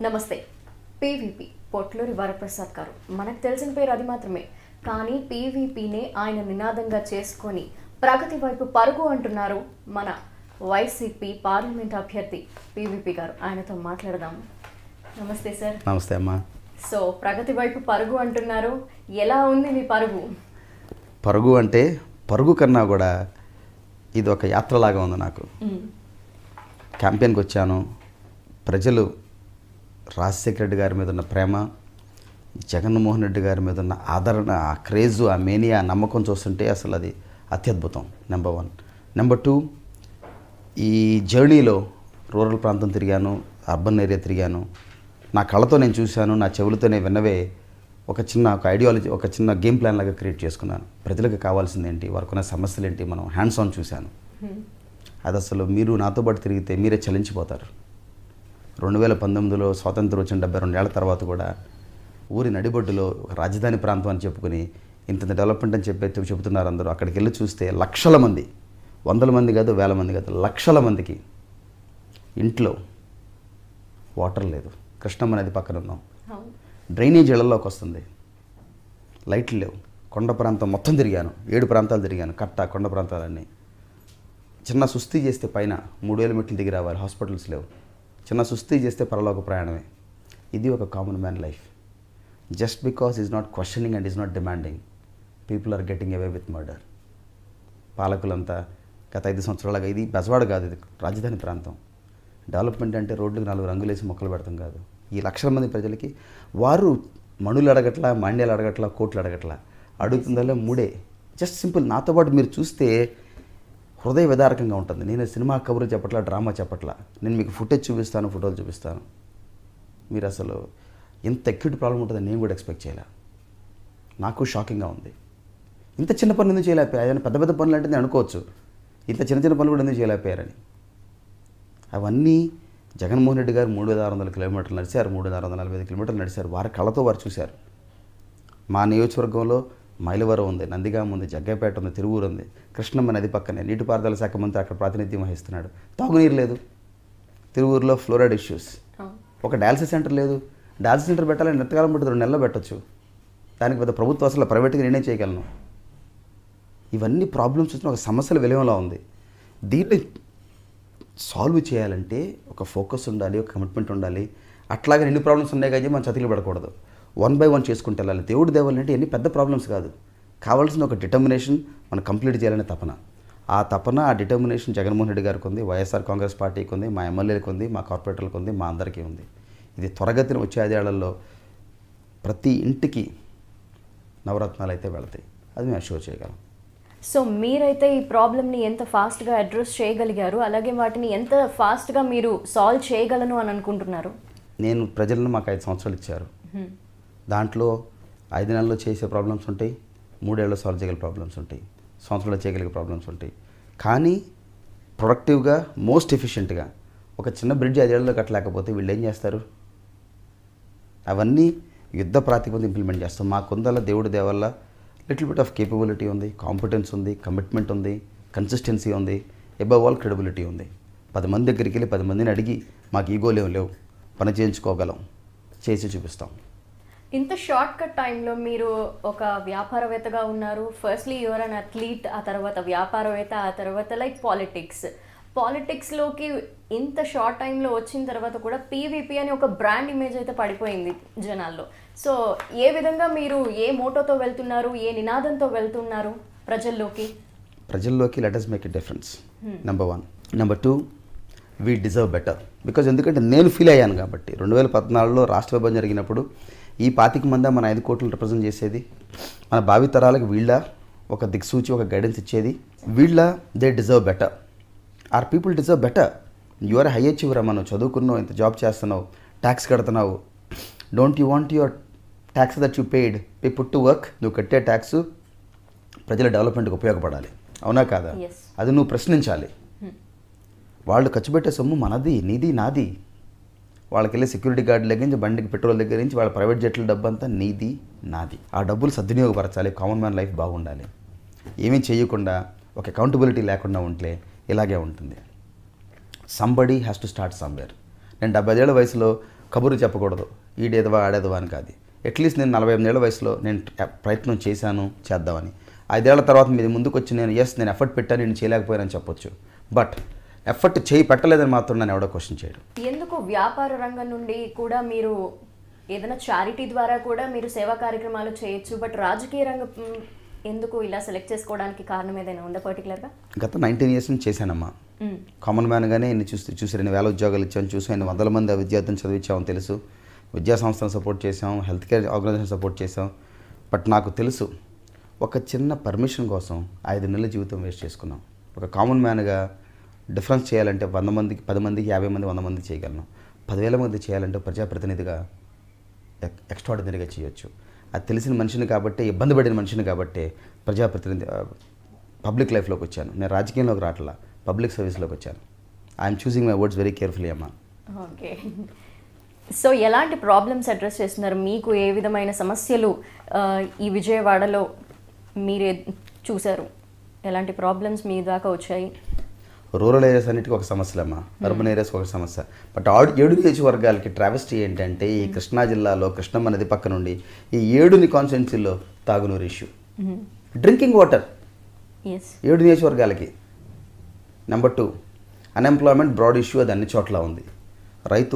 నమస్తే. పీవీపీ పొట్లూరి వరప్రసాద్ గారు మనకు తెలిసిన పేరు అది మాత్రమే. కానీ పీవీపీనే ఆయన నినాదంగా చేసుకొని ప్రగతి వైపు పరుగు అంటున్నారు మన వైసీపీ పార్లమెంట్ అభ్యర్థి పీవీపీ గారు. ఆయనతో మాట్లాడదాం. నమస్తే సార్. నమస్తే అమ్మా. సో ప్రగతి వైపు పరుగు అంటున్నారు, ఎలా ఉంది మీ పరుగు? పరుగు అంటే పరుగు కన్నా కూడా ఇది ఒక యాత్రలాగా ఉంది నాకు. క్యాంపెయిన్కి వచ్చాను. ప్రజలు రాజశేఖర రెడ్డి గారి మీద ఉన్న ప్రేమ, జగన్మోహన్ రెడ్డి గారి మీద ఉన్న ఆదరణ, ఆ క్రేజు, ఆ మేనియా, ఆ నమ్మకం చూస్తుంటే అసలు అది అత్యద్భుతం. నెంబర్ 1. నెంబర్ 2, ఈ జర్నీలో రూరల్ ప్రాంతం తిరిగాను, అర్బన్ ఏరియా తిరిగాను. నా కళ్ళతో నేను చూశాను, నా చెవులతో నేను విన్నవే ఒక ఐడియాలజీ, ఒక చిన్న గేమ్ ప్లాన్ లాగా క్రియేట్ చేసుకున్నాను. ప్రజలకు కావాల్సింది ఏంటి, వారికి ఉన్న సమస్యలు ఏంటి, మనం హ్యాండ్స్ ఆన్ చూశాను. అది అసలు మీరు నాతో పాటు తిరిగితే మీరే చలించిపోతారు. 2019లో స్వాతంత్రం వచ్చిన 72 ఏళ్ల తర్వాత కూడా ఊరి నడిబొడ్డులో ఒక రాజధాని ప్రాంతం అని చెప్పుకుని ఇంత డెవలప్మెంట్ అని చెబుతున్నారు అందరూ. అక్కడికి వెళ్ళి చూస్తే లక్షల మంది, వందల మంది కాదు, వేల మంది కాదు, లక్షల మందికి ఇంట్లో వాటర్ లేదు. కృష్ణమ్మ నది పక్కన ఉన్నాం, డ్రైనేజ్ ఇళ్లలోకి వస్తుంది, లైట్లు లేవు. కొండ ప్రాంతం మొత్తం తిరిగాను, 7 ప్రాంతాలు తిరిగాను, కొండ ప్రాంతాలన్నీ. చిన్న సుస్థి చేస్తే పైన 3000 మెట్లు దిగి రావాలి, హాస్పిటల్స్ లేవు. చిన్న సుస్థి చేస్తే పరలోక ప్రయాణమే. ఇది ఒక common man life. Just because is not questioning and is not demanding, people are getting away with murder. పాలకులంతా గత 5 సంవత్సరాలుగా, ఇది బెజవాడ కాదు, ఇది రాజధాని ప్రాంతం. డెవలప్మెంట్ అంటే రోడ్లకు 4 రంగులు వేసి మొక్కలు పెడతాం కాదు. ఈ లక్షల మంది ప్రజలకి వారు మణులు అడగట్లా, మాండ్యాలు అడగట్లా, కోట్లు అడగట్లా, అడుగుతుందల్లా 3. Just simple. నాతో పాటు మీరు చూస్తే హృదయ విదారకంగా ఉంటుంది. నేను సినిమా కబుర్లు చెప్పట్లా, డ్రామా చెప్పట్లా. నేను మీకు ఫుటేజ్ చూపిస్తాను, ఫోటోలు చూపిస్తాను. మీరు అసలు ఎంత అక్యూట్ ప్రాబ్లం ఉంటుందని నేను కూడా ఎక్స్పెక్ట్ చేయలే. నాకు షాకింగ్గా ఉంది. ఇంత చిన్న పనులు ఎందుకు చేయలేకపోయారు? పెద్ద పెద్ద పనులు అంటే నేను అనుకోవచ్చు, ఇంత చిన్న చిన్న పనులు కూడా ఎందుకు చేయలేకపోయారని. అవన్నీ జగన్మోహన్ రెడ్డి గారు 3600 కిలోమీటర్లు నడిచారు, 3645 కిలోమీటర్లు నడిచారు. వారి కళ్ళతో వారు చూశారు. మా నియోజకవర్గంలో మైలవరం ఉంది, నందిగామ ఉంది, జగ్గైపేట ఉంది, తిరువూరు ఉంది, కృష్ణమ్మ నది పక్కనే. నీటిపారుదల శాఖ మంత్రి అక్కడ ప్రాతినిధ్యం వహిస్తున్నాడు. తాగునీరు లేదు. తిరువూరులో ఫ్లోరైడ్ ఇష్యూస్. ఒక డయాలసిస్ సెంటర్ లేదు. డయాలసిస్ సెంటర్ పెట్టాలని ఎంతకాలం పడుతుంది? 2 నెలలు పెట్టచ్చు. దానికి పెద్ద ప్రభుత్వం అసలు ప్రైవేట్గా నేనే చేయగలను. ఇవన్నీ ప్రాబ్లమ్స్ వచ్చిన ఒక సమస్యల విలువలా ఉంది. దీన్ని సాల్వ్ చేయాలంటే ఒక ఫోకస్ ఉండాలి, ఒక కమిట్మెంట్ ఉండాలి. అట్లాగే ఎన్ని ప్రాబ్లమ్స్ ఉన్నాయి కానీ మనం చతికిలు పడకూడదు. 1 by 1 చేసుకుంటే వెళ్ళాలి. దేవుడు దేవాలంటే ఎన్ని పెద్ద ప్రాబ్లమ్స్ కాదు, కావాల్సిన ఒక డిటర్మినేషన్ మనం కంప్లీట్ చేయాలనే తపన. ఆ డిటర్మినేషన్ జగన్మోహన్ రెడ్డి గారికి ఉంది, వైఎస్ఆర్ కాంగ్రెస్ పార్టీకి ఉంది, మా ఎమ్మెల్యేలకు ఉంది, మా కార్పొరేటర్లకు ఉంది, మా అందరికీ ఉంది. ఇది త్వరగతిన వచ్చే 5 ఏళ్లలో ప్రతి ఇంటికి నవరత్నాలు అయితే వెళతాయి. అది మేము అష్యూర్ చేయగలం. సో మీరైతే ఈ ప్రాబ్లమ్ని ఎంత ఫాస్ట్గా అడ్రస్ చేయగలిగారు, అలాగే వాటిని ఎంత ఫాస్ట్గా మీరు సాల్వ్ చేయగలను అని అనుకుంటున్నారు? నేను ప్రజలను మాకు 5 సంవత్సరాలు ఇచ్చారు. దాంట్లో 5 నెలల్లో చేసే ప్రాబ్లమ్స్ ఉంటాయి, 3 ఏళ్ళలో సాల్వ్ చేయగల ప్రాబ్లమ్స్ ఉంటాయి, సంవత్సరంలో చేయగలిగే ప్రాబ్లమ్స్ ఉంటాయి. కానీ ప్రొడక్టివ్గా, మోస్ట్ ఎఫిషియెంట్గా ఒక చిన్న బ్రిడ్జ్ 5 ఏళ్ళలో కట్టలేకపోతే వీళ్ళు ఏం చేస్తారు? అవన్నీ యుద్ధ ప్రాతిపదికన ఇంప్లిమెంట్ చేస్తాం. మాకుందల్లా దేవుడి దేవల్ల లిటిల్ బిట్ ఆఫ్ కేపబిలిటీ ఉంది, కాంపిటెన్స్ ఉంది, కమిట్మెంట్ ఉంది, కన్సిస్టెన్సీ ఉంది, అబవ్ ఆల్ క్రెడిబిలిటీ ఉంది. 10 మంది దగ్గరికి వెళ్ళి 10 మందిని అడిగి మాకు ఈగోలేం లేవు, పని చేయించుకోగలం, చేసి చూపిస్తాం. ఇంత షార్ట్ కట్ టైంలో మీరు ఒక వ్యాపారవేత్తగా ఉన్నారు. ఫస్ట్లీ యువర్ అన్ అథ్లీట్, ఆ తర్వాత వ్యాపారవేత్త, ఆ తర్వాత లైక్ పాలిటిక్స్లోకి ఇంత షార్ట్ టైంలో వచ్చిన తర్వాత కూడా పీవీపీ అని ఒక బ్రాండ్ ఇమేజ్ అయితే పడిపోయింది జనాల్లో. సో ఏ విధంగా మీరు ఏ మోటోతో వెళ్తున్నారు, ఏ నినాదంతో వెళ్తున్నారు ప్రజల్లోకి? Let us make a difference. Number 1. Number 2, we deserve better. Because ఎందుకంటే నేను ఫీల్ అయ్యాను కాబట్టి. 2014లో రాష్ట్ర విభజన జరిగినప్పుడు ఈ 25 మంది మన 5 కోట్లు రిప్రజెంట్ చేసేది, మన భావితరాలకు వీళ్ళ ఒక దిక్సూచి, ఒక గైడెన్స్ ఇచ్చేది. వీళ్ళ they deserve better. Are people deserve better. You are high achiever అమ్మా, నువ్వు చదువుకున్నావు, ఇంత జాబ్ చేస్తున్నావు, ట్యాక్స్ కడుతున్నావు. Don't you want your tax that you paid pay put to work? నువ్వు కట్టే ట్యాక్స్ ప్రజల డెవలప్మెంట్కి ఉపయోగపడాలి, అవునా కాదా? అది నువ్వు ప్రశ్నించాలి. వాళ్ళు ఖర్చు పెట్టే సొమ్ము మనది, నీది, నాది. వాళ్ళకి వెళ్ళి సెక్యూరిటీ గార్డు దగ్గర నుంచి, బండికి పెట్రోల్ దగ్గర నుంచి, వాళ్ళ ప్రైవేట్ జెట్ల డబ్బు అంతా నీది, నాది. ఆ డబ్బులు సద్వినియోగపరచాలి. కామన్ మ్యాన్ లైఫ్ బాగుండాలి. ఏమీ చేయకుండా, ఒక అకౌంటబిలిటీ లేకుండా ఉంటే ఇలాగే ఉంటుంది. Somebody has to start somewhere. నేను 75 ఏళ్ల వయసులో కబుర్లు చెప్పకూడదు, ఈడేదవా ఆడేదవా అని కాదు. అట్లీస్ట్ నేను 48 ఏళ్ల వయసులో నేను ప్రయత్నం చేశాను చేద్దామని. 5 ఏళ్ల తర్వాత మీరు ముందుకు వచ్చి నేను నేను ఎఫర్ట్ పెట్టాను, నేను చేయలేకపోయానని చెప్పొచ్చు. బట్ ఎఫర్ట్ పెట్టలేదని మాత్రం నన్ను ఎవడో క్వశ్చన్ చేయడు. ఎందుకు వ్యాపార రంగం నుండి కూడా మీరు ఏదైనా చారిటీ ద్వారా కూడా మీరు సేవా కార్యక్రమాలు చేయొచ్చు, బట్ రాజకీయ రంగం ఎందుకు ఇలా సెలెక్ట్ చేసుకోవడానికి కారణం ఏదైనా ఉందా పర్టికులర్గా? గత 19 ఇయర్స్ నుంచి చేశానమ్మా. కామన్ మ్యాన్గానే ఎన్ని చూసి 2 వేల ఉద్యోగాలు ఇచ్చాను, చూసి 100 మంది విద్యార్థులను చదివించామని తెలుసు. విద్యా సంస్థలను సపోర్ట్ చేసాం, హెల్త్ కేర్ ఆర్గనైజేషన్ సపోర్ట్ చేసాం. బట్ నాకు తెలుసు ఒక చిన్న పర్మిషన్ కోసం 5 నెలల జీవితం వేస్ట్ చేసుకున్నాం. ఒక కామన్ మ్యాన్గా డిఫరెన్స్ చేయాలంటే 100 మందికి 10 మందికి 50 మంది 100 మందికి చేయగలను. 10,000 మంది చేయాలంటే ప్రజాప్రతినిధిగా ఎక్స్ట్రాడినరీగా చేయొచ్చు. అది తెలిసిన మనిషిని కాబట్టి, ఇబ్బంది పడిన మనిషిని కాబట్టి ప్రజాప్రతినిధి పబ్లిక్ లైఫ్లోకి వచ్చాను. నేను రాజకీయంలోకి రావట్లా, పబ్లిక్ సర్వీస్లోకి వచ్చాను. I'm choosing my words very carefully అమ్మా. ఓకే. సో ఎలాంటి ప్రాబ్లమ్స్ అడ్రస్ చేస్తున్నారు? మీకు ఏ విధమైన సమస్యలు ఈ విజయవాడలో మీరే చూశారు? ఎలాంటి ప్రాబ్లమ్స్ మీ దాకా వచ్చాయి? రూరల్ ఏరియాస్ అన్నిటికీ ఒక సమస్యలమ్మా, అర్బన్ ఏరియాస్కి ఒక సమస్య. బట్ 7 నియోజకవర్గాలకి ట్రావెస్టీ ఏంటంటే ఈ కృష్ణా జిల్లాలో కృష్ణమ్మ నది పక్క నుండి ఈ 7 కాన్స్టిట్యున్సీలో తాగునీరు ఇష్యూ, డ్రింకింగ్ వాటర్ 7 నియోజకవర్గాలకి. నెంబర్ 2 అన్ఎంప్లాయ్మెంట్ బ్రాడ్ ఇష్యూ, అది అన్ని చోట్ల ఉంది. రైతు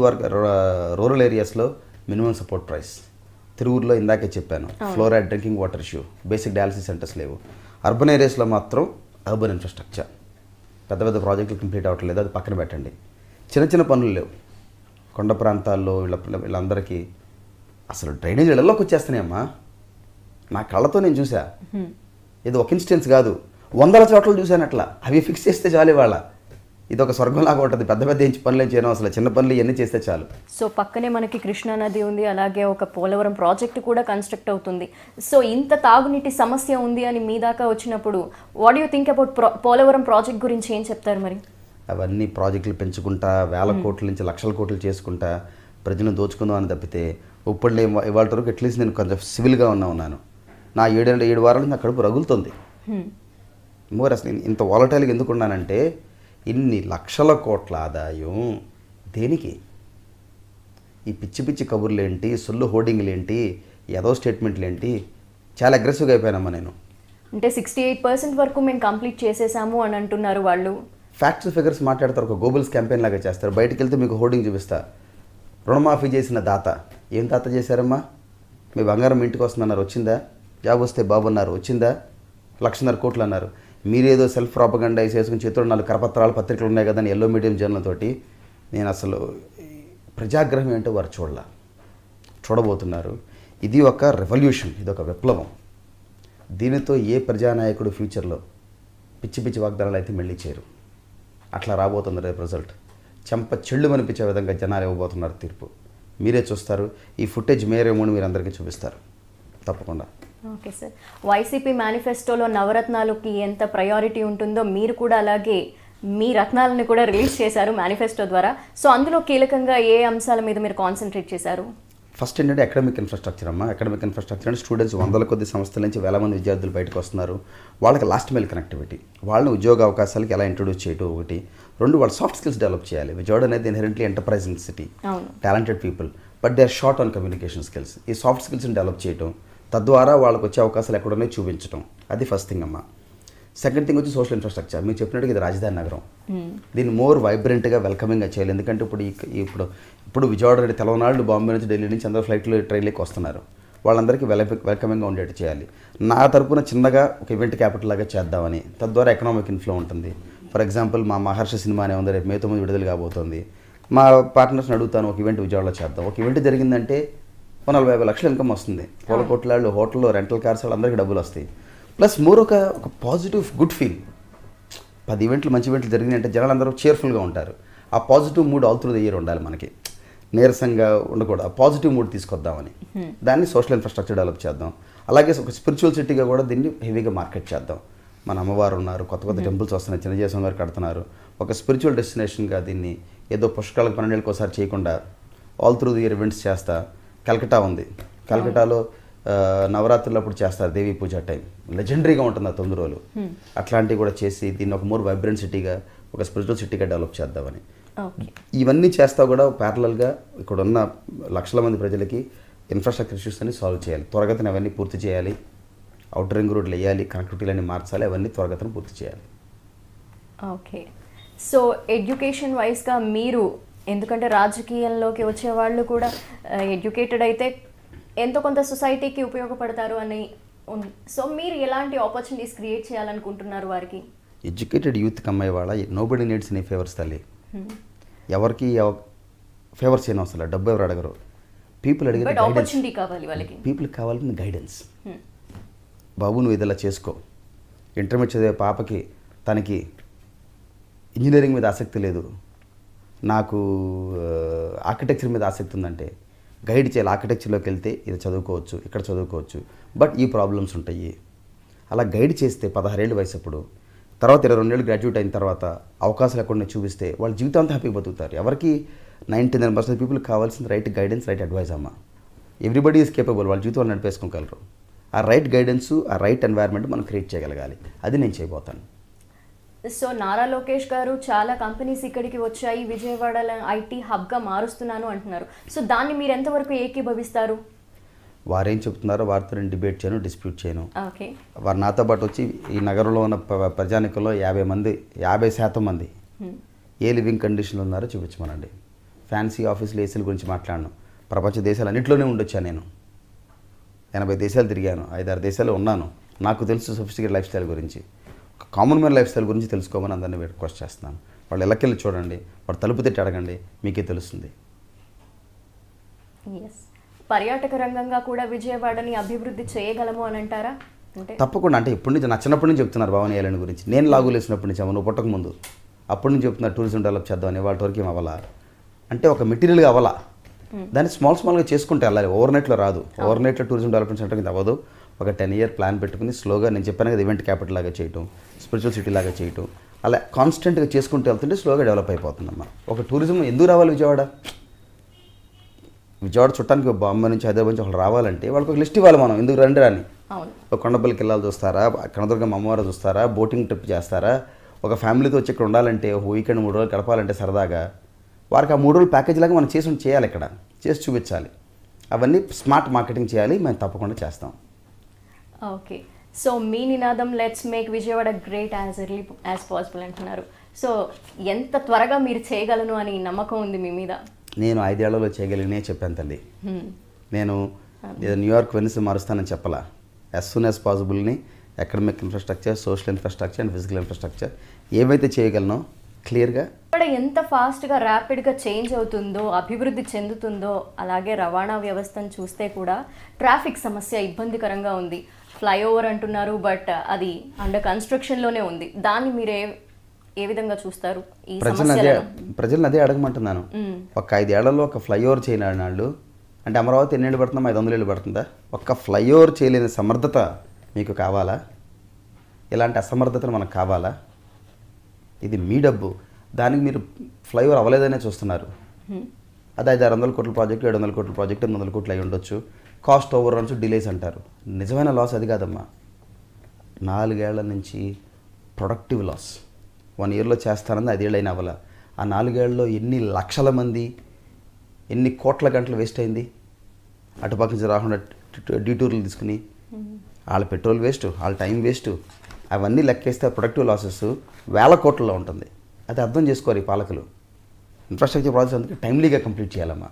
రూరల్ ఏరియాస్లో మినిమం సపోర్ట్ ప్రైస్. తిరువురులో ఇందాకే చెప్పాను, fluoride drinking water issue, basic dialysis centres లేవు. అర్బన్ ఏరియాస్లో మాత్రం అర్బన్ ఇన్ఫ్రాస్ట్రక్చర్, పెద్ద పెద్ద ప్రాజెక్టులు కంప్లీట్ అవ్వట్లేదు, అది పక్కన పెట్టండి. చిన్న చిన్న పనులు లేవు. కొండ ప్రాంతాల్లో వీళ్ళందరికీ అసలు డ్రైనేజ్ ఇళ్లలోకి వచ్చేస్తున్నాయమ్మా. నా కళ్ళతో నేను చూసా. ఇది ఒక ఇన్స్టెన్స్ కాదు, 100 చోట్ల చూశాను అట్లా. అవి ఫిక్స్ చేస్తే చాలు. ఇవాళ ఇది ఒక స్వర్గంలాగా ఉంటుంది. పెద్ద పెద్ద పనులు ఏం చేయను, అసలు చిన్న పనులు ఇవన్నీ చేస్తే చాలు. సో పక్కనే మనకి కృష్ణా నది ఉంది, అలాగే ఒక పోలవరం ప్రాజెక్టు కూడా కన్స్ట్రక్ట్ అవుతుంది. సో ఇంత తాగునీటి సమస్య ఉంది అని మీ దాకా వచ్చినప్పుడు what you think about Polavaram project గురించి ఏం చెప్తారు మరి? అవన్నీ ప్రాజెక్టులు పెంచుకుంటా, వేల కోట్ల నుంచి లక్షల కోట్లు చేసుకుంటా ప్రజలను దోచుకుందాం అని తప్పితే ఇప్పుడు ఇవాళ వరకు అట్లీస్ట్ నేను కొంచెం సివిల్గా ఉన్నాను. నా 7 వారాల నుంచి నా కడుపు రగులుతుంది. మోర్ అసలు ఇంత వాలటైల్గా ఎందుకు ఉన్నానంటే ఇన్ని లక్షల కోట్ల ఆదాయం దేనికి? ఈ పిచ్చి పిచ్చి కబుర్లు ఏంటి, సొల్లు హోర్డింగ్లు ఏంటి, ఏదో స్టేట్మెంట్లు ఏంటి? చాలా అగ్రెసివ్గా అయిపోయానమ్మా నేను. అంటే 68% వరకు మేము కంప్లీట్ చేసేసాము అని అంటున్నారు వాళ్ళు. ఫ్యాక్ట్స్ ఫిగర్స్ మాట్లాడతారు, ఒక గోబల్స్ క్యాంపెయిన్ లాగా చేస్తారు. బయటకు వెళ్తే మీకు హోర్డింగ్ చూపిస్తా. రుణమాఫీ చేసిన దాత, ఏం దాత చేశారమ్మా? మీ బంగారం ఇంటికి వస్తుందన్నారు, వచ్చిందా? జాబ్ వస్తే బాబు అన్నారు, వచ్చిందా? 1,50,000 కోట్లు అన్నారు. మీరేదో సెల్ఫ్ ప్రాపగండా వేసుకుని చేతులు 4 కరపత్రాలు పత్రికలు ఉన్నాయి కదా అని ఎల్లో మీడియం జర్నల్తోటి నేను అసలు ప్రజాగ్రహం ఏంటో వారు చూడబోతున్నారు. ఇది ఒక రెవల్యూషన్, ఇది ఒక విప్లవం. దీనితో ఏ ప్రజానాయకుడు ఫ్యూచర్లో పిచ్చి పిచ్చి వాగ్దానాలు అయితే మళ్ళీ చేయరు. అట్లా రాబోతుంది రేపు రిజల్ట్. చెంప చెళ్ళు అనిపించే విధంగా జనాలు ఇవ్వబోతున్నారు తీర్పు. మీరే చూస్తారు. ఈ ఫుటేజ్ మీరేమో మీరు అందరికీ చూపిస్తారు తప్పకుండా. ఓకే సార్, వైసీపీ మేనిఫెస్టోలో నవరత్నాలకి ఎంత ప్రయారిటీ ఉంటుందో మీరు కూడా అలాగే మీ రత్నాలను కూడా రిలీజ్ చేశారు మేనిఫెస్టో ద్వారా. సో అందులో కీలకంగా ఏ అంశాల మీద మీరు కాన్సన్ట్రేట్ చేశారు? ఫస్ట్ ఏంటంటే అకాడమిక్ ఇన్ఫ్రాస్ట్రక్చర్ అమ్మా. అకాడమిక్ ఇన్ఫ్రాస్ట్రక్చర్ అంటే స్టూడెంట్స్ 100 కొద్ది సంస్థల నుంచి 1000 మంది విద్యార్థులు బయటకు వస్తున్నారు. వాళ్ళకి లాస్ట్ మైల్ కనెక్టివిటీ, వాళ్ళని ఉద్యోగ అవకాశాలకు ఎలా ఇంట్రొడ్యూస్ చేయడం ఒకటి. 2 వాళ్ళ సాఫ్ట్ స్కిల్స్ డెవలప్ చేయాలి. విజయవాడ అనేది inherently enterprising city, talented people, but they are short on communication skills. ఈ సాఫ్ట్ స్కిల్స్ని డెవలప్ చేయడం, తద్వారా వాళ్ళకి వచ్చే అవకాశాలు ఎక్కడున్నాయో చూపించడం, అది ఫస్ట్ థింగ్ అమ్మా. సెకండ్ థింగ్ వచ్చి సోషల్ ఇన్ఫ్రాస్ట్రక్చర్. మీరు చెప్పినట్టుగా ఇది రాజధాని నగరం, దీన్ని మోర్ వైబ్రెంట్గా వెల్కమింగ్గా చేయాలి. ఎందుకంటే ఇప్పుడు విజయవాడ నుండి తెలవనాళ్ళు బాంబే నుంచి ఢిల్లీ నుంచి అందరూ ఫ్లైట్లు ట్రైన్లోకి వస్తున్నారు. వాళ్ళందరికీ వెల్కమింగ్గా ఉండేట్టు చేయాలి. నా తరపున చిన్నగా ఒక ఈవెంట్ క్యాపిటల్ లాగా చేద్దామని, తద్వారా ఎకనామిక్ ఇన్ఫ్లో ఉంటుంది. ఫర్ ఎగ్జాంపుల్ మా మహర్షి సినిమా అనే ఉంది, రేపు May 9 విడుదల కాబోతుంది. మా పార్ట్నర్స్ని అడుగుతాను, ఒక ఈవెంట్ విజయవాడలో చేద్దాం. ఒక ఈవెంట్ జరిగిందంటే 40-50 లక్షల ఇన్కమ్ వస్తుంది. పూల కొట్లాళ్ళు, హోటల్లో, రెంటల్ కార్స్ వాళ్ళు అందరికీ డబ్బులు వస్తాయి. ప్లస్ మోర్ ఒక పాజిటివ్ గుడ్ ఫీల్. 10 ఈవెంట్లు మంచి ఈవెంట్లు జరిగినాయంటే జనాలు అందరూ చేర్ఫుల్గా ఉంటారు. ఆ positive mood all through the year ఉండాలి మనకి, నీరసంగా ఉండకూడదు. ఆ పాజిటివ్ మూడ్ తీసుకొద్దామని దాన్ని సోషల్ ఇన్ఫ్రాస్ట్రక్చర్ డెవలప్ చేద్దాం. అలాగే ఒక స్పిరిచువల్ సిటీగా కూడా దీన్ని హెవీగా మార్కెట్ చేద్దాం. మన అమ్మవారు ఉన్నారు, కొత్త కొత్త టెంపుల్స్ వస్తున్నాయి, చిన్నజయస్వామి గారు కడుతున్నారు. ఒక స్పిరిచువల్ డెస్టినేషన్గా దీన్ని ఏదో పుష్కరాలకు 12 ఏళ్ళకి ఒకసారి చేయకుండా all through the year events చేస్తా. కల్కటా ఉంది, కల్కటాలో నవరాత్రులు అప్పుడు చేస్తారు దేవీ పూజ టైం, లెజెండరీగా ఉంటుంది ఆ 9 రోజులు. అట్లాంటివి కూడా చేసి దీన్ని ఒక మోర్ వైబ్రెంట్ సిటీగా, ఒక స్పిరిచువల్ సిటీగా డెవలప్ చేద్దామని. ఓకే. ఇవన్నీ చేస్తా కూడా ప్యారలల్గా ఇక్కడ ఉన్న లక్షల మంది ప్రజలకి ఇన్ఫ్రాస్ట్రక్చర్ ఇష్యూస్ అన్ని సాల్వ్ చేయాలి, త్వరగతిన అవన్నీ పూర్తి చేయాలి, అవుటర్ రింగ్ రోడ్లు వేయాలి, కనెక్టివిటీలన్నీ మార్చాలి, అవన్నీ త్వరగతిన పూర్తి చేయాలి. ఓకే. సో ఎడ్యుకేషన్ వైజ్గా మీరు, ఎందుకంటే రాజకీయంలోకి వచ్చే వాళ్ళు కూడా ఎడ్యుకేటెడ్ అయితే ఎంతో కొంత సొసైటీకి ఉపయోగపడతారు అని సో మీరు ఎలాంటి ఆపర్చునిటీస్ క్రియేట్ చేయాలనుకుంటున్నారు వారికి? ఎడ్యుకేటెడ్ యూత్కి అమ్మాయి వాళ్ళ నోబడి నీడ్స్ ఎనీ ఫేవర్స్ తల్లి. ఎవరికి ఫేవర్స్ చేయని అవసరం లేదు, డబ్బు ఎవరు అడగరు. పీపుల్ అడిగే ఆపర్చునిటీ కావాలి వాళ్ళకి. పీపుల్కి కావాల్సిన గైడెన్స్. బాబు నువ్వు ఇదిలా చేసుకో. ఇంటర్మీడియట్ చదివే పాపకి తనకి ఇంజనీరింగ్ మీద ఆసక్తి లేదు, నాకు ఆర్కిటెక్చర్ మీద ఆసక్తి ఉందంటే గైడ్ చేయాలి. ఆర్కిటెక్చర్లోకి వెళ్తే ఇది చదువుకోవచ్చు, ఇక్కడ చదువుకోవచ్చు, బట్ ఈ ప్రాబ్లమ్స్ ఉంటాయి. అలా గైడ్ చేస్తే 16 ఏళ్ళ వయసు అప్పుడు, తర్వాత 22 ఏళ్ళు గ్రాడ్యుయేట్ అయిన తర్వాత అవకాశాలు ఎక్కడ చూపిస్తే వాళ్ళ జీవితాంతా హ్యాపీగా బతుకుతారు. ఎవరికి 99% పీపుల్కి కావాల్సిన రైట్ గైడెన్స్, రైట్ అడ్వైస్ అమ్మ. ఎవ్రీబడి ఈజ్ కేపబుల్, వాళ్ళ జీవితం వాళ్ళు నడిపేసుకోగలరు. ఆ రైట్ గైడెన్స్, ఆ రైట్ ఎన్వైర్న్మెంట్ మనం క్రియేట్ చేయగలగాలి. అది నేను చేయబోతాను. సో నారా లోకేష్ గారు చాలా కంపెనీస్ ఇక్కడికి వచ్చాయి, విజయవాడలో ఐటీ హబ్గా మారుస్తున్నాను అంటున్నారు. సో దాన్ని మీరు ఎంతవరకు ఏకీభవిస్తారు? వారేం చెప్తున్నారో వారితో నేను డిబేట్ చేయను, డిస్ప్యూట్ చేయను. ఓకే. వారు నాతో పాటు వచ్చి ఈ నగరంలో ఉన్న ప్రజానికంలో 50% మంది ఏ లివింగ్ కండిషన్లో ఉన్నారో చూపించమనండి. ఫ్యాన్సీ ఆఫీసులు ఏసీల గురించి మాట్లాడను. ప్రపంచ దేశాలు అన్నింటిలోనే ఉండొచ్చా. నేను 80 దేశాలు తిరిగాను, 5-6 దేశాలు ఉన్నాను. నాకు తెలుసు సొఫిస్టికేట్ లైఫ్ స్టైల్ గురించి, కామన్ మ్యాన్ లైఫ్ స్టైల్ గురించి తెలుసుకోమని అందరినీ రిక్వెస్ట్ చేస్తున్నాను. వాళ్ళు ఎల్లకెళ్ళి చూడండి, వాళ్ళు తలుపు తట్టి అడగండి, మీకే తెలుస్తుంది. పర్యాటక రంగంగా కూడా విజయవాడని అభివృద్ధి చేయగలము అని అంటారా? అంటే తప్పకుండా. అంటే ఇప్పటి నుంచి నచ్చినప్పటి నుంచి చెప్తున్నారు భవన్ ఏలని గురించి. నేను లాగులు వేసినప్పటి నుంచి నువ్వు పుట్టక ముందు అప్పటి నుంచి చెప్తున్నారు టూరిజం డెవలప్ చేద్దామని. వాళ్ళ వరకు ఏం అవ్వాలా అంటే ఒక మెటీరియల్గా అవ్వాలా, దాన్ని స్మాల్గా చేసుకుంటే వెళ్ళాలి. ఓవర్ నైట్లో రాదు. ఓవర్ నైట్లో టూరిజం డెవలప్మెంట్ సెంటర్ కింద అవ్వదు. ఒక 10 year ప్లాన్ పెట్టుకుని స్లోగా, నేను చెప్పాను కదా, ఈవెంట్ క్యాపిటల్ లాగా చేయటం, స్పిరిచువల్ సిటీ లాగా చేయటం, అలా కాన్స్టెంట్గా చేసుకుంటూ వెళ్తుంటే స్లోగా డెవలప్ అయిపోతుందమ్మా. ఒక టూరిజం ఎందుకు రావాలి విజయవాడ చుట్టానికి బాంబే నుంచి హైదరాబాద్ నుంచి ఒకళ్ళు రావాలంటే వాళ్ళకి ఒక లిస్ట్ ఇవ్వాలి మనం, ఎందుకు రండి అని. ఒక కొండపల్లికి వెళ్ళాలి చూస్తారా, కనదుర్గమ్మ అమ్మవారు చూస్తారా, బోటింగ్ ట్రిప్ చేస్తారా, ఒక ఫ్యామిలీతో వచ్చి ఇక్కడ ఉండాలంటే ఒక వీకెండ్ 3 రోజులు గడపాలంటే సరదాగా వారికి ఆ 3 రోజులు ప్యాకేజ్ లాగా మనం చేయాలి, ఇక్కడ చేసి చూపించాలి. అవన్నీ స్మార్ట్ మార్కెటింగ్ చేయాలి, మేము తప్పకుండా చేస్తాం. ఓకే. సో మీ నినాదం let's make Vijayawada great as early as possible అంటున్నారు. సో ఎంత త్వరగా మీరు చేయగలను అని నమ్మకం ఉంది మీ మీద? నేను 5 ఏళ్లలో చేయగలిగినే చెప్పాను తల్లి. నేను న్యూయార్క్ వెనిస్ మారుస్తానని చెప్పలా. As soon as పాసిబుల్ని academic infrastructure, social infrastructure and physical infrastructure ఏవైతే చేయగలనో క్లియర్గా. ఇక్కడ ఎంత ఫాస్ట్గా ర్యాపిడ్గా చేంజ్ అవుతుందో, అభివృద్ధి చెందుతుందో, అలాగే రవాణా వ్యవస్థను చూస్తే కూడా ట్రాఫిక్ సమస్య ఇబ్బందికరంగా ఉంది. ఫ్లైఓవర్ అంటున్నారు, బట్ అది అండర్ కన్స్ట్రక్షన్లోనే ఉంది. దాన్ని మీరు ఏ విధంగా చూస్తారు? ఈ ప్రజలను అదే అడగమంటున్నాను. ఒక 5 ఏళ్లలో ఒక ఫ్లైఓవర్ చేయలేని వాళ్ళు అంటే అమరావతి ఎన్ని ఏళ్ళు పడుతుందా, 500 ఏళ్ళు పడుతుందా? ఒక్క ఫ్లైఓవర్ చేయలేని సమర్థత మీకు కావాలా? ఇలాంటి అసమర్థతలు మనకు కావాలా? ఇది మీ డబ్బు, దానికి మీరు ఫ్లైఓవర్ అవ్వలేదనే చూస్తున్నారు. అది 500-600 కోట్ల ప్రాజెక్టు, 700 కోట్ల ప్రాజెక్టు, 800 కోట్లు అయి ఉండొచ్చు. కాస్ట్ ఓవర్ రన్స్, డిలేస్ అంటారు. నిజమైన లాస్ అది కాదమ్మా. 4 ఏళ్ల నుంచి ప్రొడక్టివ్ లాస్. 1 yearలో చేస్తానని 5 ఏళ్ళు అయినా అవ్వాల. ఆ 4 ఏళ్లలో ఎన్ని లక్షల మంది, ఎన్ని కోట్ల గంటలు వేస్ట్ అయింది. అటుపక్క నుంచి రాకుండా డీటూర్లు తీసుకుని వాళ్ళ పెట్రోల్ వేస్ట్, వాళ్ళ టైం వేస్ట్, అవన్నీ లెక్కేస్తే ప్రొడక్టివ్ లాసెస్ 1000 కోట్లలో ఉంటుంది. అది అర్థం చేసుకోవాలి ఈ పాలకులు. ఇన్ఫ్రాస్ట్రక్చర్ ప్రాజెక్ట్స్ అందుకే టైమ్లీగా కంప్లీట్ చేయాలమ్మా.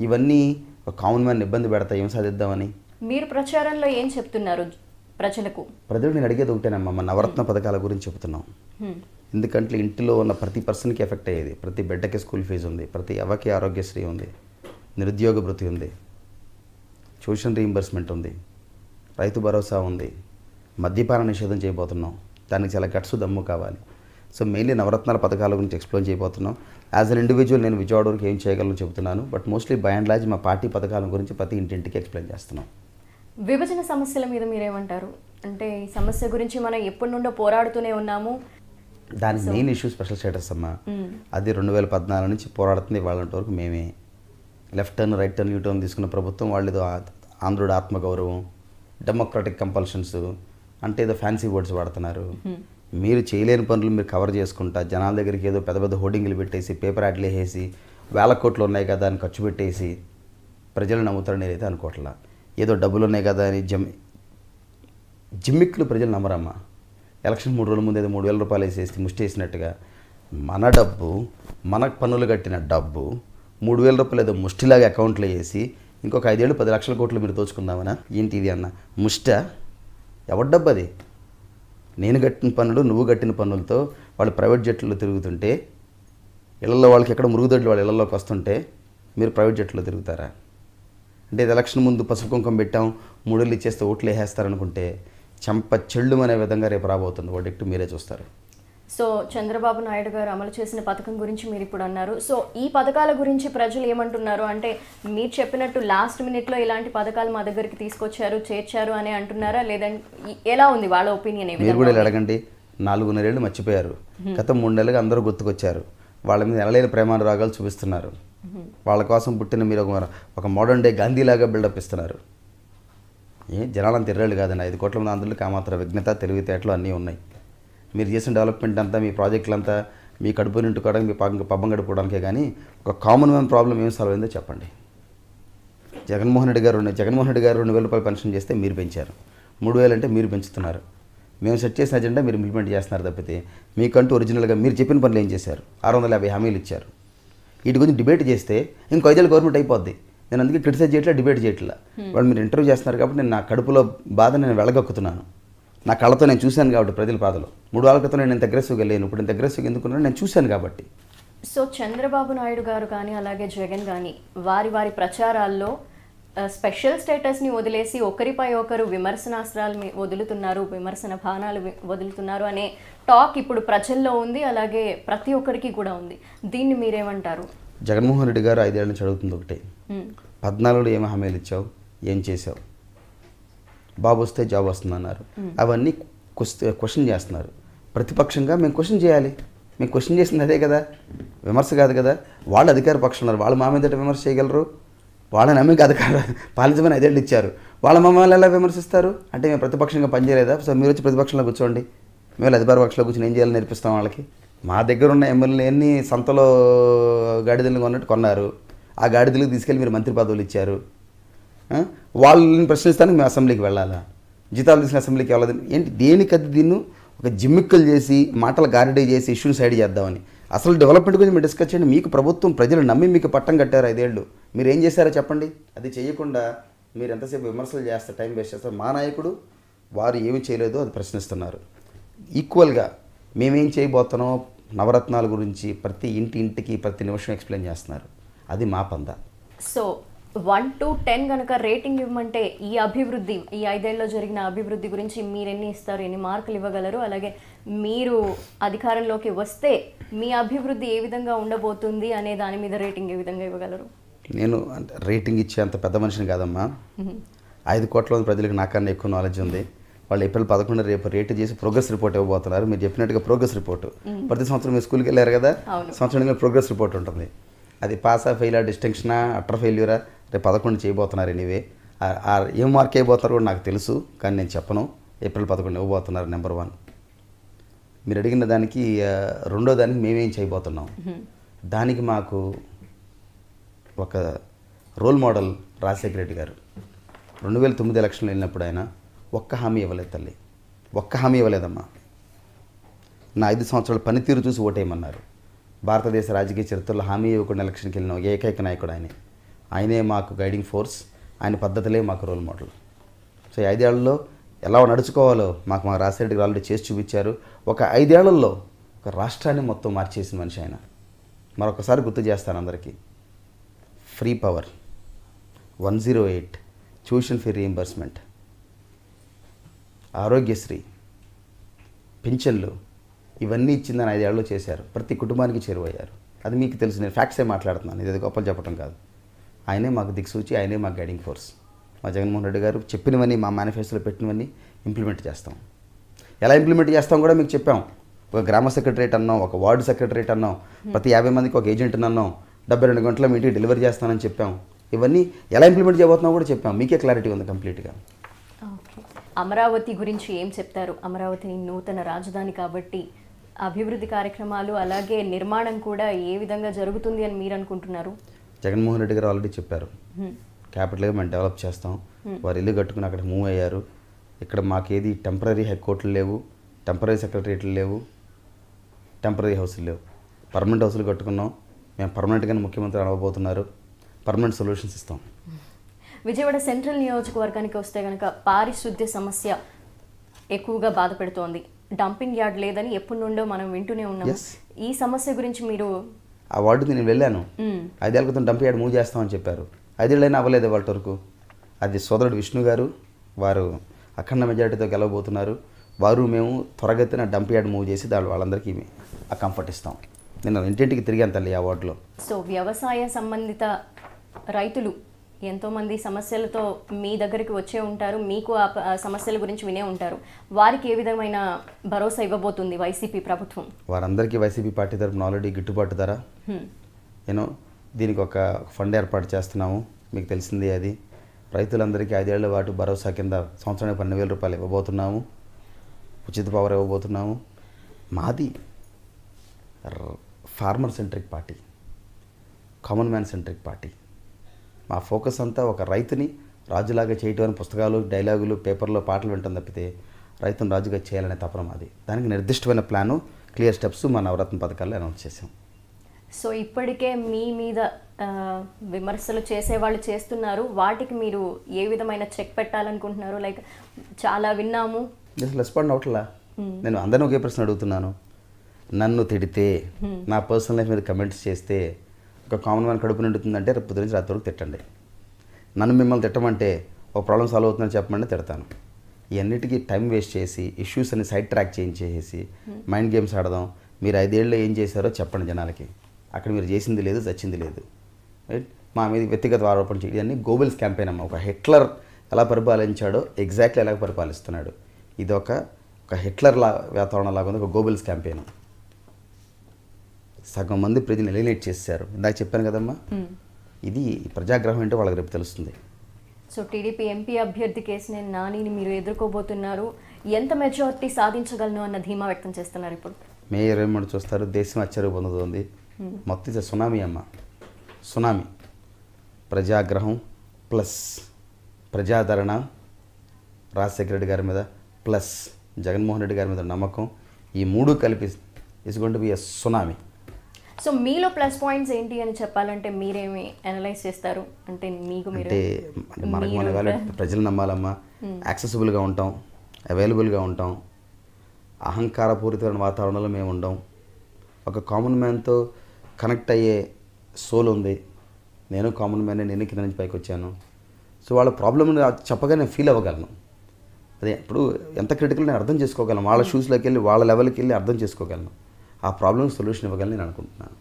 ఇవన్నీ ఒక కామన్ మ్యాన్ ఇబ్బంది పెడతాయి, ఏం సాధిద్దామని. మీరు ప్రచారంలో ఏం చెప్తున్నారు ప్రజలకు? ప్రజలు నేను అడిగేది ఒకటేనమ్మా, మన నవరత్న పథకాల గురించి చెబుతున్నాం. ఎందుకంటే ఇంటిలో ఉన్న ప్రతి పర్సన్కి ఎఫెక్ట్ అయ్యేది. ప్రతి బిడ్డకి స్కూల్ ఫీజు ఉంది, ప్రతి అవ్వకి ఆరోగ్యశ్రీ ఉంది, నిరుద్యోగ భృతి ఉంది, ట్యూషన్ రీయింబర్స్మెంట్ ఉంది, రైతు భరోసా ఉంది, మద్యపాన నిషేధం చేయబోతున్నాం. దానికి చాలా గట్స్ దమ్ము కావాలి. సో మెయిన్లీ నవరత్నాల పథకాల గురించి ఎక్స్ప్లెయిన్ చేయబోతున్నాం. యాజ్ అన్ ఇండివిజువల్ నేను విజయవాడ వరకు ఏం చేయగలను చెబుతున్నాను, but mostly by and large మా పార్టీ పథకాల గురించి ప్రతి ఇంటింటికి ఎక్స్ప్లెయిన్ చేస్తున్నాం. విభజన సమస్యల మీద మీరేమంటారు? అంటే ఈ సమస్య గురించి మనం ఎప్పటి నుండో పోరాడుతూనే ఉన్నాము. దానికి మెయిన్ ఇష్యూ స్పెషల్ స్టేటస్ అమ్మా. అది 2014 నుంచి పోరాడుతుంది. వాళ్ళ వరకు మేమే left turn, right turn, you turn తీసుకున్న ప్రభుత్వం. వాళ్ళు ఏదో ఆంధ్రుడు ఆత్మగౌరవం, డెమోక్రాటిక్ కంపల్షన్స్ అంటే ఏదో ఫ్యాన్సీ వర్డ్స్ వాడుతున్నారు. మీరు చేయలేని పనులు మీరు కవర్ చేసుకుంటా జనాల దగ్గరికి ఏదో పెద్ద పెద్ద హోర్డింగ్లు పెట్టేసి పేపర్ యాడ్లు వేసి వేల కోట్లు ఉన్నాయి కదా అని ఖర్చు పెట్టేసి ప్రజలు నమ్ముతారని నేనైతే అనుకోవట్లా. ఏదో డబ్బులు ఉన్నాయి కదా అని జిమ్మిక్లు ప్రజలు నమ్మరమ్మా. ఎలక్షన్ 3 రోజుల ముందు ఏదో 3,000 రూపాయలు వేసేసి ముష్టి వేసినట్టుగా మన డబ్బు మనకు పన్నులు కట్టిన డబ్బు 3,000 రూపాయలు ఏదో ముష్టిలాగా అకౌంట్లో వేసి ఇంకొక 5 ఏళ్ళు 10 లక్షల కోట్లు మీరు దోచుకుందామనా? ఏంటి ఇది అన్న ముష్ట? ఎవరి డబ్బు అది? నేను కట్టిన పన్నులు నువ్వు కట్టిన పన్నులతో వాళ్ళు ప్రైవేట్ జెట్లో తిరుగుతుంటే ఇళ్లలో వాళ్ళకి ఎక్కడ మురుగుదొడ్లు వాళ్ళ ఇళ్లలోకి వస్తుంటే మీరు ప్రైవేట్ జెట్లో తిరుగుతారా? అంటే ఇది ఎలక్షన్ ముందు పసుపు కుంకుమ పెట్టాం 3 ఏళ్ళు ఇచ్చేస్తే ఓట్లు వేసేస్తారనుకుంటే చెంప చెళ్ళు అనే విధంగా రేపు రాబోతుంది. ఓడెక్టు మీరే చూస్తారు. సో చంద్రబాబు నాయుడు గారు అమలు చేసిన పథకం గురించి మీరు ఇప్పుడు అన్నారు. సో ఈ పథకాల గురించి ప్రజలు ఏమంటున్నారు అంటే మీరు చెప్పినట్టు లాస్ట్ మినిట్లో ఇలాంటి పథకాలు మా దగ్గరికి తీసుకొచ్చారు చేర్చారు అని అంటున్నారా, లేదంటే ఎలా ఉంది వాళ్ళ ఒపీనియన్? మీరు కూడా ఇలా అడగండి. 4.5 ఏళ్ళు మర్చిపోయారు. గత 3 నెలలుగా అందరూ గుర్తుకొచ్చారు. వాళ్ళ మీద ఎనలేని ప్రేమానురాగాలు చూపిస్తున్నారు. వాళ్ళ కోసం పుట్టిన మీరు ఒక మోడర్న్ డే గాంధీలాగా బిల్డప్ ఇస్తున్నారు. జనాలంత ఎర్రళ్ళు కాదండి. 5 కోట్ల మంది ఆంధ్రులకు ఆ మాత్రం విఘ్నత తెలివితేటలు అన్నీ ఉన్నాయి. మీరు చేసిన డెవలప్మెంట్ అంతా మీ ప్రాజెక్టులంతా మీ కడుపు నింటుకోవడానికి మీ పబ్బం గడుపుకోవడానికే కానీ ఒక కామన్ మ్యాన్ ప్రాబ్లం ఏం సాల్వ్ అయిందో చెప్పండి. జగన్మోహన్ రెడ్డి గారు 2,000 రూపాయలు పెన్షన్ చేస్తే మీరు పెంచారు. 3,000 అంటే మీరు పెంచుతున్నారు. మేము సెట్ చేసిన అజెండా మీరు ఇంప్లిమెంట్ చేస్తున్నారు తప్పితే మీకంటూ ఒరిజినల్గా మీరు చెప్పిన పనులు ఏం చేశారు? 650 హామీలు ఇచ్చారు. వీటి గురించి డిబేట్ చేస్తే ఇంకో 5 ఏళ్ళు గవర్నమెంట్ అయిపోద్ది. నేను అందుకే క్రిటిసైజ్ చేయట్లా, డిబేట్ చేయట్లా. వాళ్ళు మీరు ఇంటర్వ్యూ చేస్తున్నారు కాబట్టి నేను నా కడుపులో బాధ నేను వెళ్ళగక్కుతున్నాను. నా కళ్ళతో నేను చూశాను కాబట్టి ప్రజల బాధలు. 3 వారాల క్రితం నేను ఇంత అగ్రెసివ్గా లేను. ఇప్పుడు ఇంత అగ్రెసివ్గా ఎందుకున్నాను నేను చూశాను కాబట్టి. సో చంద్రబాబు నాయుడు గారు కానీ అలాగే జగన్ కానీ వారి ప్రచారాల్లో స్పెషల్ స్టేటస్ని వదిలేసి ఒకరిపై ఒకరు విమర్శనాస్త్రాలు వదులుతున్నారు, విమర్శన బాణాలు వదులుతున్నారు అనే టాక్ ఇప్పుడు ప్రజల్లో ఉంది, అలాగే ప్రతి ఒక్కరికి కూడా ఉంది. దీన్ని మీరేమంటారు? జగన్మోహన్ రెడ్డి గారు 5 ఏళ్ళ నుంచి అడుగుతుంది ఒకటే, 14లో ఏమి హామీలు ఇచ్చావు, ఏం చేసావు? బాబు వస్తే జాబ్ వస్తుందన్నారు. అవన్నీ క్వశ్చన్ చేస్తున్నారు. ప్రతిపక్షంగా మేము క్వశ్చన్ చేయాలి. మేము క్వశ్చన్ చేసింది అదే కదా, విమర్శ కాదు కదా. వాళ్ళు అధికార పక్షం ఉన్నారు, వాళ్ళు మా మీద విమర్శ చేయగలరు. వాళ్ళ నమ్మిక అధికార పాలించమని 5 ఏళ్ళు ఇచ్చారు, వాళ్ళ మమ్మల్ని ఎలా విమర్శిస్తారు? అంటే మేము ప్రతిపక్షంగా పనిచేయలేదా? సో మీరు వచ్చి ప్రతిపక్షంలో కూర్చోండి, మేము అధికార పక్షంలో కూర్చొని ఏం చేయాలని నేర్పిస్తాం వాళ్ళకి. మా దగ్గర ఉన్న ఎమ్మెల్యేలు ఎన్ని సంతలో గాడిదలను కొన్నట్టు కొన్నారు. ఆ గాడిదలకు తీసుకెళ్ళి మీరు మంత్రి పదవులు ఇచ్చారు. వాళ్ళని ప్రశ్నిస్తానికి మేము అసెంబ్లీకి వెళ్ళాలా? జీతాలు తీసుకుని అసెంబ్లీకి వెళ్ళదు ఏంటి? దేనికది దీన్ని ఒక జిమ్మిక్కలు చేసి మాటలు గారిడీ చేసి ఇష్యూని సైడ్ చేద్దామని. అసలు డెవలప్మెంట్ గురించి మీరు డిస్కస్ చేయండి. మీకు ప్రభుత్వం ప్రజలు నమ్మి మీకు పట్టం కట్టారు 5 ఏళ్ళు. మీరు ఏం చేశారో చెప్పండి. అది చేయకుండా మీరు ఎంతసేపు విమర్శలు చేస్తారు, టైం వేస్ట్ చేస్తారు. మా నాయకుడు వారు ఏమి చేయలేదో అది ప్రశ్నిస్తున్నారు. ఈక్వల్గా మేమేం చేయబోతున్నాం నవరత్నాల గురించి ప్రతి ఇంటికి ప్రతి నిమిషం ఎక్స్ప్లెయిన్ చేస్తున్నారు. అది మా పంద. సో 1 to 10 కనుక రేటింగ్ ఇవ్వమంటే ఈ అభివృద్ధి, ఈ 5 ఏళ్ళలో జరిగిన అభివృద్ధి గురించి మీరు ఎన్ని ఇస్తారు, ఎన్ని మార్కులు ఇవ్వగలరు? అలాగే మీరు అధికారంలోకి వస్తే మీ అభివృద్ధి ఏ విధంగా ఉండబోతుంది అనే దాని మీద రేటింగ్ ఏ విధంగా ఇవ్వగలరు? నేను రేటింగ్ ఇచ్చే అంత పెద్ద మనిషిని కాదమ్మా. 5 కోట్ల మంది ప్రజలకు నాకన్నా ఎక్కువ నాలెడ్జ్ ఉంది. వాళ్ళు ఏప్రిల్ 11 రేపు రేట్ చేసి ప్రోగ్రెస్ రిపోర్ట్ ఇవ్వబోతున్నారు. మీరు చెప్పినట్టుగా ప్రోగ్రెస్ రిపోర్ట్ ప్రతి సంవత్సరం మీరు స్కూల్కి వెళ్ళారు కదా, సంవత్సరానికి ప్రోగ్రెస్ రిపోర్ట్ ఉంటుంది. అది పాసా, ఫెయిలా, డిస్టింక్షనా, అటర్ ఫెయిల్యూరా రేపు 11 చేయబోతున్నారు. ఎనీవే ఏం మార్క్ అయిపోతారో కూడా నాకు తెలుసు, కానీ నేను చెప్పను. ఏప్రిల్ 11 ఇవ్వబోతున్నారు. నెంబర్ 1. మీరు అడిగిన దానికి రెండో దానికి మేమేం చేయబోతున్నాం, దానికి మాకు ఒక రోల్ మోడల్ రాజశేఖర రెడ్డి గారు. 2009 ఎలక్షన్లు వెళ్ళినప్పుడు ఆయన ఒక్క హామీ ఇవ్వలేదు తల్లి, ఒక్క హామీ ఇవ్వలేదమ్మా. నా 5 సంవత్సరాల పనితీరు చూసి ఓటేయమన్నారు. భారతదేశ రాజకీయ చరిత్రలో హామీ ఇవ్వకుండా ఎలక్షన్కి వెళ్ళిన ఏకైక నాయకుడు ఆయనే మాకు గైడింగ్ ఫోర్స్. ఆయన పద్ధతులే మాకు రోల్ మోడల్. సో 5 ఏళ్లలో ఎలా నడుచుకోవాలో మా రాజశేఖర రెడ్డి ఆల్రెడీ చేసి చూపించారు. ఒక 5 ఏళ్లలో ఒక రాష్ట్రాన్ని మొత్తం మార్చేసిన మనిషి ఆయన. మరొకసారి గుర్తు చేస్తాను అందరికీ. Free power, 108, tuition fee reimbursement, Aarogyasri, పింఛన్లు, ఇవన్నీ ఇచ్చిందని 5 ఏళ్ళలో చేశారు. ప్రతి కుటుంబానికి చేరువయ్యారు. అది మీకు తెలుసు. నేను ఫ్యాక్ట్సే మాట్లాడుతున్నాను, ఇది గొప్పలు చెప్పడం కాదు. ఆయనే మాకు దిక్సూచి, ఆయనే మాకు గైడింగ్ ఫోర్స్. మా జగన్మోహన్ రెడ్డి గారు చెప్పినవన్నీ, మా మేనిఫెస్టోలో పెట్టినవన్నీ ఇంప్లిమెంట్ చేస్తాం. ఎలా ఇంప్లిమెంట్ చేస్తాం కూడా మీకు చెప్పాం. ఒక గ్రామ సెక్రటరేట్ అన్నాం, ఒక వార్డు సెక్రటరేట్ అన్నాం, ప్రతి 50 మందికి ఒక ఏజెంట్ని అన్నాం, 72 గంటల మీ ఇంటికి డెలివరీ చేస్తానని చెప్పాం. ఇవన్నీ ఎలా ఇంప్లిమెంట్ చేయబోతున్నాం కూడా చెప్పాం. మీకే క్లారిటీ ఉంది కంప్లీట్గా. ఓకే. అమరావతి గురించి ఏం చెప్తారు? అమరావతిని నూతన రాజధాని కాబట్టి అభివృద్ధి కార్యక్రమాలు అలాగే నిర్మాణం కూడా ఏ విధంగా జరుగుతుంది అని మీరు అనుకుంటున్నారు? జగన్మోహన్ రెడ్డి గారు ఆల్రెడీ చెప్పారు, క్యాపిటల్గా మేము డెవలప్ చేస్తాం. వారు ఇల్లు కట్టుకుని అక్కడ మూవ్ అయ్యారు. ఇక్కడ మాకేది టెంపరీ హైకోర్టులు లేవు, టెంపరీ సెక్రటరియట్లు లేవు, టెంపరీ హౌస్లు లేవు. పర్మనెంట్ హౌస్లు కట్టుకున్నాం. మేము పర్మనెంట్గానే ముఖ్యమంత్రి అనబోతున్నారు. పర్మనెంట్ సొల్యూషన్స్ ఇస్తాం. విజయవాడ సెంట్రల్ నియోజకవర్గానికి వస్తే కనుక పారిశుద్ధ్య సమస్య ఎక్కువగా బాధ పెడుతోంది. డంపింగ్ యార్డ్ లేదని ఎప్పటి నుండో మనం వింటూనే ఉన్నాం. ఈ సమస్య గురించి మీరు ఆ వార్డుకి నేను వెళ్ళాను. 5 ఏళ్ల క్రితం డంపింగ్ యార్డ్ మూవ్ చేస్తామని చెప్పారు. 5 ఏళ్ళైనా అవ్వలేదు వాళ్ళ వరకు. అది సోదరుడు విష్ణు గారు, వారు అఖండ మెజారిటీతో గెలవబోతున్నారు. వారు మేము త్వరగతిన డంప్ యార్డ్ మూవ్ చేసి వాళ్ళందరికీ ఆ కంఫర్ట్ ఇస్తాం. నేను ఇంటింటికి తిరిగాను తల్లి ఆ వార్డులో. సో వ్యవసాయ సంబంధిత రైతులు ఎంతోమంది సమస్యలతో మీ దగ్గరికి వచ్చే ఉంటారు, మీకు ఆ సమస్యల గురించి వినే ఉంటారు. వారికి ఏ విధమైన భరోసా ఇవ్వబోతుంది వైసీపీ ప్రభుత్వం? వారందరికీ వైసీపీ పార్టీ తరఫున ఆల్రెడీ గిట్టుబాటు ధర దీనికి ఒక ఫండ్ ఏర్పాటు చేస్తున్నాము. మీకు తెలిసిందే అది. రైతులందరికీ 5 ఏళ్ల పాటు భరోసా కింద సంవత్సరానికి 12,000 రూపాయలు ఇవ్వబోతున్నాము. ఉచిత పవర్ ఇవ్వబోతున్నాము. మాది farmer centric party, common man centric party. మా ఫోకస్ అంతా ఒక రైతుని రాజులాగా చేయటం. పుస్తకాలు, డైలాగులు, పేపర్లో పాటలు వింటాం తప్పితే రైతును రాజుగా చేయాలనే తపన మాది. దానికి నిర్దిష్టమైన ప్లాను, క్లియర్ స్టెప్స్ మా నవరత్న పథకాల్లో అనౌన్స్ చేసాం. సో ఇప్పటికే మీ మీద విమర్శలు చేసేవాళ్ళు చేస్తున్నారు. వాటికి మీరు ఏ విధమైన చెక్ పెట్టాలనుకుంటున్నారు? లైక్ చాలా విన్నాము, రెస్పాండ్ అవట్లా. నేను అందరినీ ఒకే ప్రశ్న అడుగుతున్నాను. నన్ను తిడితే, నా పర్సనల్ లైఫ్ మీద కమెంట్స్ చేస్తే ఒక కామన్ మ్యాన్ కడుపు నిండుతుందంటే రేపు పొద్దు నుంచి రాత్రి వరకు తిట్టండి. నన్ను మిమ్మల్ని తిట్టమంటే ఒక ప్రాబ్లం సాల్వ్ అవుతుందని చెప్పమంటే తిడతాను. ఇవన్నిటికీ టైం వేస్ట్ చేసి ఇష్యూస్ అన్ని సైడ్ ట్రాక్ చేయించేసి మైండ్ గేమ్స్ ఆడదాం. మీరు 5 ఏళ్ళలో ఏం చేశారో చెప్పండి జనాలకి. అక్కడ మీరు చేసింది లేదు, చచ్చింది లేదు. రైట్? మా మీద వ్యక్తిగత ఆరోపణ చేయడం అన్ని గోబెల్స్ క్యాంపెయిన్ అమ్మ. ఒక హిట్లర్ ఎలా పరిపాలించాడో ఎగ్జాక్ట్లీ ఎలా పరిపాలిస్తున్నాడు. ఇది ఒక హిట్లర్ వాతావరణం లాగా ఉంది, ఒక గోబెల్స్ క్యాంపెయిన్. సగం మంది ప్రజలు ఎలిమినేట్ చేశారు. ఇందాక చెప్పాను కదమ్మా, ఇది ప్రజాగ్రహం ఏంటో వాళ్ళకి రేపు తెలుస్తుంది. సో టీడీపీ ఎంపీ అభ్యర్థి కేసినేని నానిని మీరు ఎదుర్కోబోతున్నారు. ఎంత మెజారిటీ సాధించగలను అన్న ధీమా వ్యక్తం చేస్తున్నారు ఇప్పుడు? మే 23 చూస్తారు. దేశం ఆశ్చర్యం పొందుతుంది. మొత్తం సునామీ అమ్మ, సునామీ. ప్రజాగ్రహం ప్లస్ ప్రజాదరణ రాజశేఖర రెడ్డి గారి మీద ప్లస్ జగన్మోహన్ రెడ్డి గారి మీద నమ్మకం, ఈ 3 కలిపి is going to be a tsunami. So మీలో ప్లస్ పాయింట్స్ ఏంటి అని చెప్పాలంటే మీరేమి అనలైజ్ చేస్తారు? అంటే మీకు మీరు అంటే మనకు మన వాళ్ళ ప్రజలు నమ్మాలమ్మా. యాక్సెసిబుల్గా ఉంటాం, అవైలబుల్గా ఉంటాం, అహంకారపూరితమైన వాతావరణంలో మేము ఉండం. ఒక కామన్ మ్యాన్తో కనెక్ట్ అయ్యే సోల్ ఉంది. నేను కామన్ మ్యాన్, నేను కింద నుంచి పైకి వచ్చాను. సో వాళ్ళ ప్రాబ్లమ్ని చెప్పగా నేను ఫీల్ అవ్వగలను. అదే ఇప్పుడు ఎంత క్రిటికల్ నేను అర్థం చేసుకోగలను. వాళ్ళ షూస్లోకి వెళ్ళి వాళ్ళ లెవెల్కి వెళ్ళి అర్థం చేసుకోగలను. ఆ ప్రాబ్లమ్ సొల్యూషన్ ఇవ్వగలను నేను అనుకుంటున్నాను.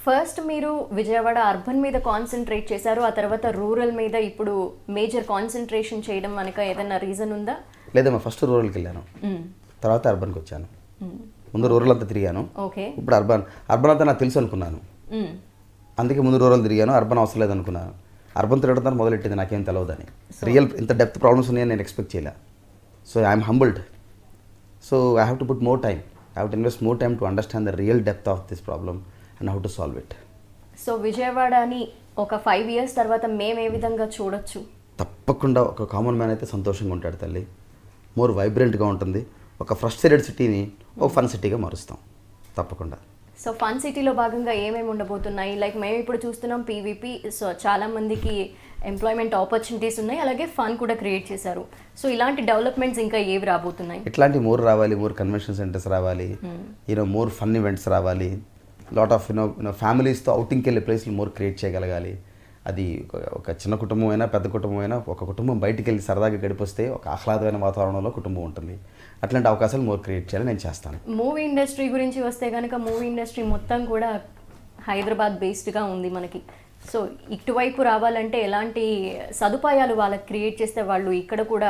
ఫస్ట్ మీరు విజయవాడ అర్బన్ మీద కాన్సన్ట్రేట్ చేశారు, ఆ తర్వాత రూరల్ మీద ఇప్పుడు మేజర్ కాన్సన్ట్రేషన్ చేయడం వెనక ఏదైనా రీజన్ ఉందా? లేదమ్మా, ఫస్ట్ రూరల్కి వెళ్ళాను, తర్వాత అర్బన్కి వచ్చాను. ముందు రూరల్ అంతా తిరిగాను, ఇప్పుడు అర్బన్ అంతా నాకు తెలుసు అనుకున్నాను. అందుకే ముందు రూరల్ తిరిగాను, అర్బన్ అవసరం లేదు అనుకున్నాను. అర్బన్ తిరగడం మొదలెట్టింది నాకేం తెలియదని. రియల్ ఇంత డెప్త్ ప్రాబ్లమ్స్ ఉన్నాయని నేను ఎక్స్పెక్ట్ చేయలే. So I'm humbled. So I have to put more time. I have to invest more time to understand the real depth of this problem and how to solve it. So విజయవాడని ఒక 5 years తర్వాత మేము ఏ విధంగా చూడొచ్చు? తప్పకుండా ఒక common man అయితే సంతోషంగా ఉంటాడు తల్లి. మోర్ వైబ్రెంట్గా ఉంటుంది. ఒక ఫ్రస్ట్రేటెడ్ సిటీని ఒక ఫన్ సిటీగా మారుస్తాం తప్పకుండా. సో ఫన్ సిటీలో భాగంగా ఏమేమి ఉండబోతున్నాయి? లైక్ మేము ఇప్పుడు చూస్తున్నాం పీవీపీ. సో చాలామందికి ఎంప్లాయ్మెంట్ ఆపర్చునిటీస్ ఉన్నాయి, అలాగే ఫన్ కూడా క్రియేట్ చేశారు. సో ఇలాంటి డెవలప్మెంట్స్ ఇంకా ఏవి రాబోతున్నాయి? ఇట్లాంటి మోర్ రావాలి, మోర్ కన్వెన్షన్ సెంటర్స్ రావాలి, మోర్ ఫన్ ఈవెంట్స్ రావాలి. లాట్ ఆఫ్ ఫ్యామిలీస్తో అవుటింగ్కి వెళ్ళే ప్లేస్లు మోర్ క్రియేట్ చేయగలగాలి. అది ఒక చిన్న కుటుంబం అయినా పెద్ద కుటుంబం అయినా ఒక కుటుంబం బయటికి వెళ్ళి సరదాగా గడిపొస్తే ఒక ఆహ్లాదమైన వాతావరణంలో కుటుంబం ఉంటుంది. అట్లాంటి అవకాశాలు మోర్ క్రియేట్ చేయాలని నేను చేస్తాను. మూవీ ఇండస్ట్రీ గురించి వస్తే కనుక మూవీ ఇండస్ట్రీ మొత్తం కూడా హైదరాబాద్ బేస్డ్గా ఉంది మనకి. సో ఇటువైపు రావాలంటే ఎలాంటి సదుపాయాలు వాళ్ళకి క్రియేట్ చేస్తే వాళ్ళు ఇక్కడ కూడా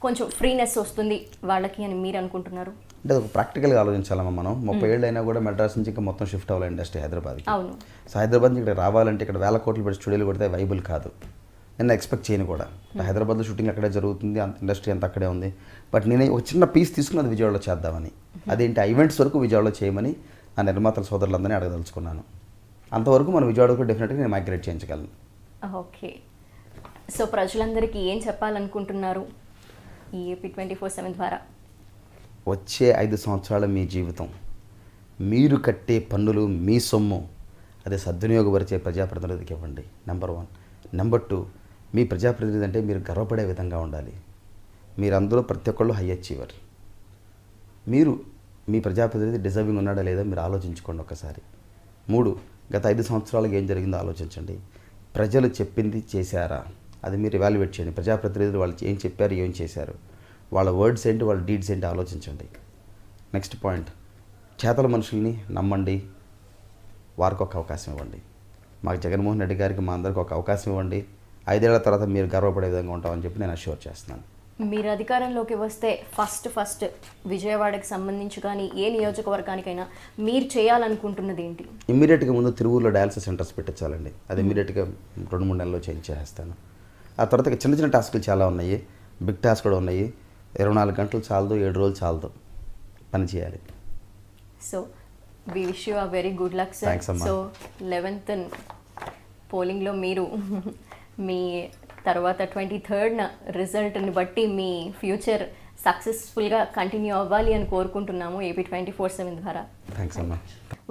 కొంచెం ఫ్రీనెస్ వస్తుంది వాళ్ళకి అని మీరు అనుకుంటున్నారు? అంటే ఒక ప్రాక్టికల్గా ఆలోచించాలమ్మా. మనం 30 ఏళ్ళు అయినా కూడా మెడ్రాస్ నుంచి ఇంకా మొత్తం షిఫ్ట్ అవ్వాలి ఇండస్ట్రీ హైదరాబాద్కి. అవును. సో హైదరాబాద్ నుంచి ఇక్కడ రావాలంటే ఇక్కడ వేల కోట్లు పెట్టి స్టూడియోలు కొడితే వైబుల్ కాదు. నేను ఎక్స్పెక్ట్ చేయను కూడా. హైదరాబాద్లో షూటింగ్ అక్కడే జరుగుతుంది, అంత ఇండస్ట్రీ అంతా అక్కడే ఉంది. బట్ నేను ఒక చిన్న పీస్ తీసుకుని అది విజయవాడలో చేద్దామని, అదేంటి ఆ ఈవెంట్స్ వరకు విజయవాడలో చేయమని నా నిర్మాతల సోదరులందరినీ అడగదలుచుకున్నాను. అంతవరకు మనం విజయవాడకు డెఫినెట్గా నేను మైగ్రేట్ చేయించగలను. ఓకే, సో ప్రజలందరికీ ఏం చెప్పాలనుకుంటున్నారు ఈ ఏపీ 24/7 ద్వారా? వచ్చే 5 సంవత్సరాల మీ జీవితం, మీరు కట్టే పన్నులు మీ సొమ్ము, అదే సద్వినియోగపరిచే ప్రజాప్రతినిధికి ఇవ్వండి. నెంబర్ 1. నెంబర్ 2, మీ ప్రజాప్రతినిధి అంటే మీరు గర్వపడే విధంగా ఉండాలి. మీరు అందులో ప్రతి ఒక్కళ్ళు హై అచీవర్. మీరు మీ ప్రజాప్రతినిధి డిజర్వింగ్ ఉన్నాడా లేదా మీరు ఆలోచించుకోండి ఒకసారి. 3, గత 5 సంవత్సరాలకు ఏం జరిగిందో ఆలోచించండి. ప్రజలు చెప్పింది చేశారా, అది మీరు ఎవాల్యుయేట్ చేయండి. ప్రజాప్రతినిధులు వాళ్ళు ఏం చెప్పారు, ఏం చేశారు, వాళ్ళ వర్డ్స్ ఏంటి, వాళ్ళ డీడ్స్ ఏంటి ఆలోచించండి. నెక్స్ట్ పాయింట్, చేతల మనుషుల్ని నమ్మండి, వారికి ఒక అవకాశం ఇవ్వండి. మాకు జగన్మోహన్ రెడ్డి గారికి మా అందరికి ఒక అవకాశం ఇవ్వండి. 5 ఏళ్ల తర్వాత మీరు గర్వపడే విధంగా ఉంటామని చెప్పి నేను అష్యూర్ చేస్తున్నాను. మీరు అధికారంలోకి వస్తే ఫస్ట్ విజయవాడకి సంబంధించి కానీ ఏ నియోజకవర్గానికైనా మీరు చేయాలనుకుంటున్నది ఏంటి? ఇమ్మీడియట్గా ముందు తిరువూరులో డయాలసిస్ సెంటర్స్ పెట్టించాలండి. అది ఇమ్మీడియట్గా 2-3 నెలల్లో చేసేస్తాను. ఆ తర్వాత చిన్న చిన్న టాస్కులు చాలా ఉన్నాయి, బిగ్ టాస్క్ కూడా ఉన్నాయి. 24 గంటలు చాలదు, 7 రోజులు చాలదు, పని చేయాలి. So we wish you a very good luck sir. Thanks, అమ్మా. సో 11th పోలింగ్లో మీరు మీ తర్వాత 23rd రిజల్ట్ని బట్టి మీ ఫ్యూచర్ సక్సెస్ఫుల్గా కంటిన్యూ అవ్వాలి అని కోరుకుంటున్నాము ఏపీ 24/7 ద్వారా. థ్యాంక్స్ అమ్మా.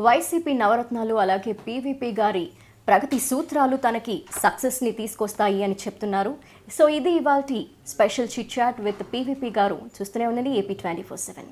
వైసీపీ నవరత్నాలు అలాగే పీవీపీ గారి ప్రగతి సూత్రాలు తనకి సక్సెస్ని తీసుకొస్తాయి అని చెప్తున్నారు. సో ఇది ఇవాల్టి special chit chat with PVP గారు. చూస్తూనే ఉండండి ఏపీ 24/7.